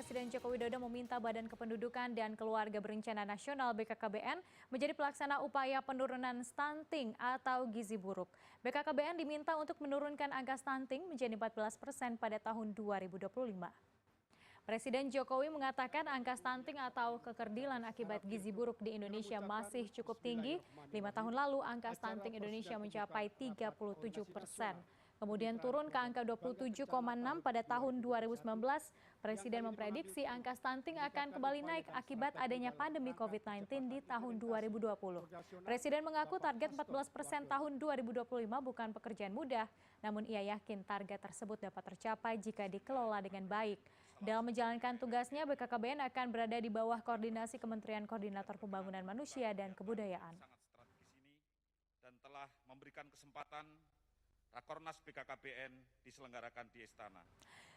Presiden Joko Widodo meminta Badan Kependudukan dan Keluarga Berencana Nasional (BKKBN) menjadi pelaksana upaya penurunan stunting atau gizi buruk. BKKBN diminta untuk menurunkan angka stunting menjadi 14% pada tahun 2025. Presiden Jokowi mengatakan angka stunting atau kekerdilan akibat gizi buruk di Indonesia masih cukup tinggi. 5 tahun lalu angka stunting Indonesia mencapai 37%. Kemudian turun ke angka 27,6 pada tahun 2019. Presiden memprediksi angka stunting akan kembali naik akibat adanya pandemi COVID-19 di tahun 2020. Presiden mengaku target 14% tahun 2025 bukan pekerjaan mudah, namun ia yakin target tersebut dapat tercapai jika dikelola dengan baik. Dalam menjalankan tugasnya, BKKBN akan berada di bawah koordinasi Kementerian Koordinator Pembangunan Manusia dan Kebudayaan. Sangat strategis ini dan telah memberikan kesempatan Rakornas BKKBN diselenggarakan di Istana.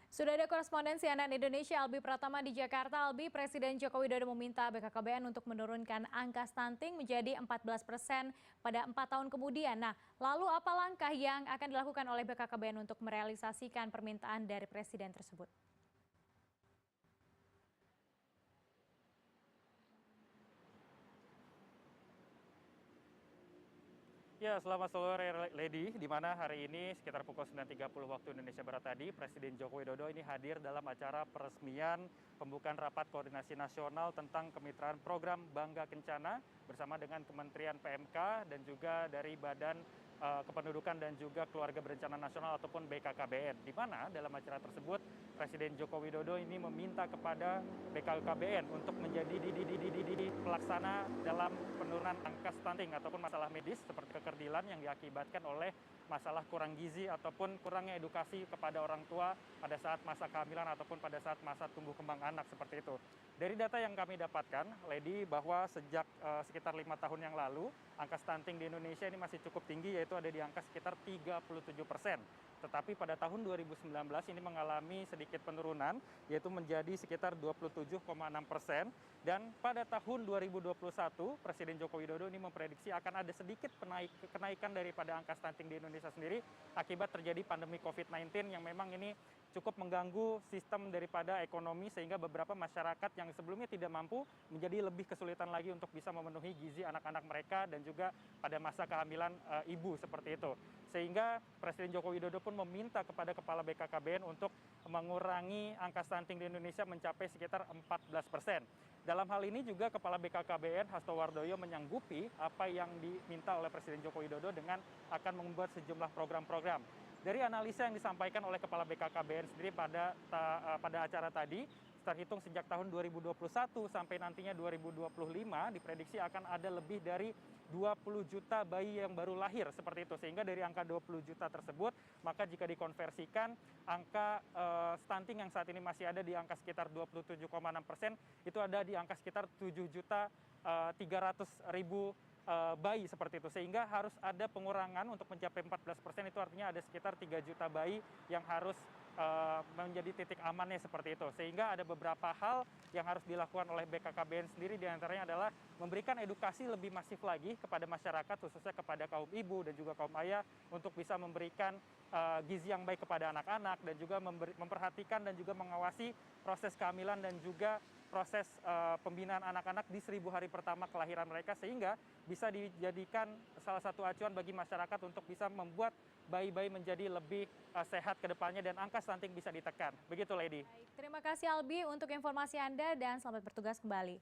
Sudah ada koresponden CNN Indonesia Albi Pratama di Jakarta. Albi, Presiden Joko Widodo meminta BKKBN untuk menurunkan angka stunting menjadi 14% pada 4 tahun kemudian. Nah, lalu apa langkah yang akan dilakukan oleh BKKBN untuk merealisasikan permintaan dari Presiden tersebut? Ya, selamat sore Lady, di mana hari ini sekitar pukul 9.30 waktu Indonesia Barat tadi, Presiden Joko Widodo ini hadir dalam acara peresmian pembukaan rapat koordinasi nasional tentang kemitraan program Bangga Kencana bersama dengan Kementerian PMK dan juga dari Badan Kependudukan dan juga Keluarga Berencana Nasional ataupun BKKBN. Di mana dalam acara tersebut Presiden Joko Widodo ini meminta kepada BKKBN untuk menjadi pelaksana dalam penurunan angka stunting ataupun masalah medis seperti kekerdilan yang diakibatkan oleh masalah kurang gizi ataupun kurangnya edukasi kepada orang tua pada saat masa kehamilan ataupun pada saat masa tumbuh kembang anak seperti itu. Dari data yang kami dapatkan, Lady, bahwa sejak sekitar 5 tahun yang lalu, angka stunting di Indonesia ini masih cukup tinggi, yaitu ada di angka sekitar 37%. Tetapi pada tahun 2019 ini mengalami sedikit penurunan, yaitu menjadi sekitar 27,6%. Dan pada tahun 2021, Presiden Joko Widodo ini memprediksi akan ada sedikit kenaikan daripada angka stunting di Indonesia sendiri akibat terjadi pandemi COVID-19 yang memang ini cukup mengganggu sistem daripada ekonomi sehingga beberapa masyarakat yang sebelumnya tidak mampu menjadi lebih kesulitan lagi untuk bisa memenuhi gizi anak-anak mereka dan juga pada masa kehamilan ibu seperti itu. Sehingga Presiden Joko Widodo pun meminta kepada Kepala BKKBN untuk mengurangi angka stunting di Indonesia mencapai sekitar 14%. Dalam hal ini juga Kepala BKKBN Hasto Wardoyo menyanggupi apa yang diminta oleh Presiden Joko Widodo dengan akan membuat sejumlah program-program. Dari analisa yang disampaikan oleh Kepala BKKBN sendiri pada acara tadi, terhitung sejak tahun 2021 sampai nantinya 2025, diprediksi akan ada lebih dari 20 juta bayi yang baru lahir seperti itu. Sehingga dari angka 20 juta tersebut, maka jika dikonversikan, angka stunting yang saat ini masih ada di angka sekitar 27,6%, itu ada di angka sekitar 7.300.000 bayi seperti itu, sehingga harus ada pengurangan untuk mencapai 14%, itu artinya ada sekitar 3 juta bayi yang harus menjadi titik amannya seperti itu. Sehingga ada beberapa hal yang harus dilakukan oleh BKKBN sendiri, diantaranya adalah memberikan edukasi lebih masif lagi kepada masyarakat, khususnya kepada kaum ibu dan juga kaum ayah, untuk bisa memberikan gizi yang baik kepada anak-anak dan juga memperhatikan dan juga mengawasi proses kehamilan dan juga proses pembinaan anak-anak di 1000 hari pertama kelahiran mereka, sehingga bisa dijadikan salah satu acuan bagi masyarakat untuk bisa membuat bayi-bayi menjadi lebih sehat ke depannya dan angka stunting bisa ditekan. Begitu, Lady. Baik, terima kasih Albi untuk informasi Anda dan selamat bertugas kembali.